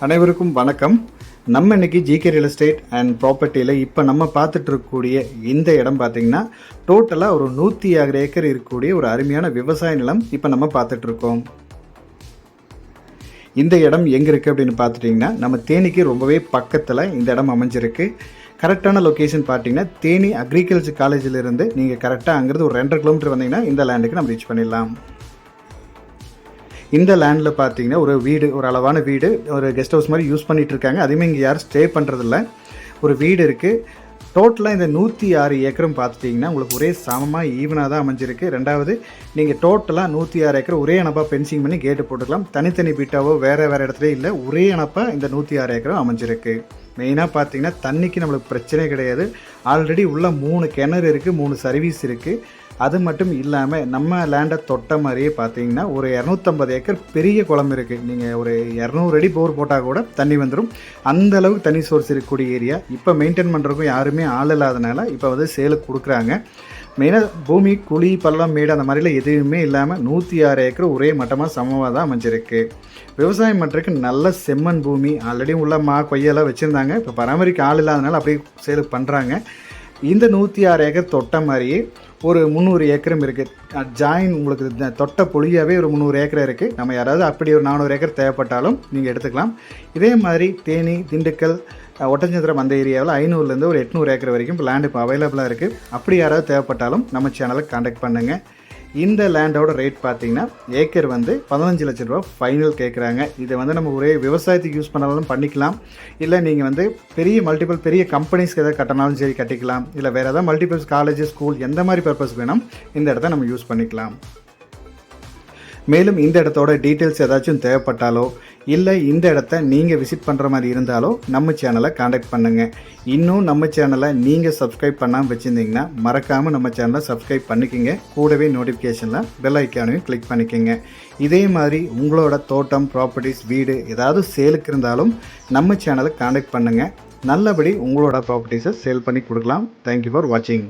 அனைவருக்கும் வணக்கம். நம்ம இன்னைக்கு ஜிகே ரியல் எஸ்டேட் அண்ட் ப்ராப்பர்ட்டியில் இப்போ நம்ம பார்த்துட்டு இருக்கக்கூடிய இந்த இடம் பார்த்தீங்கன்னா டோட்டலாக ஒரு 106 ஏக்கர் இருக்கக்கூடிய ஒரு அருமையான விவசாய நிலம் இப்போ நம்ம பார்த்துட்டு இருக்கோம். இந்த இடம் எங்கே இருக்குது அப்படின்னு பார்த்துட்டிங்கன்னா நம்ம தேனிக்கு ரொம்பவே பக்கத்தில் இந்த இடம் அமைஞ்சிருக்கு. கரெக்டான லொக்கேஷன் பார்த்தீங்கன்னா தேனி அக்ரிகல்ச்சர் காலேஜிலிருந்து நீங்கள் கரெக்டாக அங்கேருந்து ஒரு 2.5 கிலோமீட்டர் வந்தீங்கன்னா இந்த லேண்டுக்கு நம்ம ரீச் பண்ணிடலாம். இந்த லேண்டில் பார்த்தீங்கன்னா ஒரு வீடு, ஒரு அளவான வீடு, ஒரு கெஸ்ட் ஹவுஸ் மாதிரி யூஸ் பண்ணிகிட்டு இருக்காங்க. அதுவுமே இங்கே யாரும் ஸ்டே பண்ணுறதில்ல. ஒரு வீடு இருக்குது. டோட்டலாக இந்த 106 ஏக்கரும் பார்த்துட்டிங்கன்னா உங்களுக்கு ஒரே சமமாக ஈவனாக தான் அமைஞ்சிருக்கு. ரெண்டாவது, நீங்கள் டோட்டலாக 106 ஏக்கர் ஒரே அணப்பாக பென்சிங் பண்ணி கேட்டு போட்டுக்கலாம். தனித்தனி பீட்டாவோ வேறு இடத்துல இல்லை, ஒரே அணப்பாக இந்த 106 ஏக்கரும் அமைஞ்சிருக்கு. மெயினாக பார்த்தீங்கன்னா தண்ணிக்கு நம்மளுக்கு பிரச்சனை கிடையாது. ஆல்ரெடி உள்ள 3 கிணறு இருக்குது, 3 சர்வீஸ் இருக்குது. அது மட்டும் இல்லாமல் நம்ம லேண்டை தொட்ட மாதிரியே பார்த்தீங்கன்னா ஒரு 250 ஏக்கர் பெரிய குளம் இருக்குது. நீங்கள் ஒரு 200 அடி போர் போட்டால் கூட தண்ணி வந்துடும். அந்தளவுக்கு தண்ணி சோர்ஸ் இருக்கக்கூடிய ஏரியா. இப்போ மெயின்டைன் பண்ணுறதுக்கும் யாருமே ஆள் இல்லாதனால இப்போ வந்து சேலுக்கு கொடுக்குறாங்க. மெயினாக பூமி குழி பள்ளம் மேடு அந்த மாதிரிலாம் எதுவுமே இல்லாமல் 106 ஏக்கர் ஒரே மட்டமாக சமமாக தான் அமைஞ்சிருக்கு. விவசாயம் பண்ணுறதுக்கு நல்ல செம்மண் பூமி. ஆல்ரெடி உள்ள கொய்யெல்லாம் வச்சுருந்தாங்க. இப்போ பராமரிக்க ஆள் இல்லாதனால அப்படியே சேலுக்கு பண்ணுறாங்க. இந்த 106 ஏக்கர் தொட்ட மாதிரியே ஒரு 300 ஏக்கரும் இருக்குது. ஜாயின் உங்களுக்கு தொட்ட பொழியாவே ஒரு 300 ஏக்கர் இருக்குது. நம்ம யாராவது அப்படி ஒரு 400 ஏக்கர் தேவைப்பட்டாலும் நீங்கள் எடுத்துக்கலாம். இதே மாதிரி தேனி, திண்டுக்கல், ஒட்டஞ்சத்திரம் அந்த ஏரியாவில் 500லேருந்து ஒரு 800 ஏக்கர் வரைக்கும் இப்போ லேண்ட் இப்போ அவைலபிளாக இருக்குது. அப்படி யாராவது தேவைப்பட்டாலும் நம்ம சேனலை காண்டாக்ட் பண்ணுங்கள். இந்த லேண்டோட ரேட் பார்த்தீங்கன்னா ஏக்கர் வந்து 15 லட்ச ரூபா ஃபைனல் கேட்குறாங்க. இதை வந்து நம்ம ஒரே விவசாயத்துக்கு யூஸ் பண்ணாலும் பண்ணிக்கலாம். இல்லை நீங்கள் வந்து பெரிய கம்பெனிஸ்க்கு எதாவது கட்டினாலும் சரி கட்டிக்கலாம். இல்லை வேறு எதாவது மல்டிபிள்ஸ் காலேஜ், ஸ்கூல் எந்த மாதிரி பர்பஸ் வேணும் இந்த இடத்த நம்ம யூஸ் பண்ணிக்கலாம். மேலும் இந்த இடத்தோட டீட்டெயில்ஸ் ஏதாச்சும் தேவைப்பட்டாலோ இல்லை இந்த இடத்த நீங்கள் விசிட் பண்ணுற மாதிரி இருந்தாலோ நம்ம சேனலை காண்டாக்ட் பண்ணுங்கள். இன்னும் நம்ம சேனலை நீங்கள் சப்ஸ்கிரைப் பண்ணாமல் வச்சுருந்தீங்கன்னா மறக்காமல் நம்ம சேனலை சப்ஸ்கிரைப் பண்ணிக்கோங்க. கூடவே நோட்டிஃபிகேஷனில் பெல் ஐக்கானையும் கிளிக் பண்ணிக்கோங்க. இதே மாதிரி உங்களோட தோட்டம், ப்ராப்பர்ட்டிஸ், வீடு ஏதாவது சேலுக்கு இருந்தாலும் நம்ம சேனலை காண்டாக்ட் பண்ணுங்கள். நல்லபடி உங்களோட ப்ராப்பர்ட்டிஸை சேல் பண்ணி கொடுக்கலாம். தேங்க்யூ ஃபார் வாட்சிங்.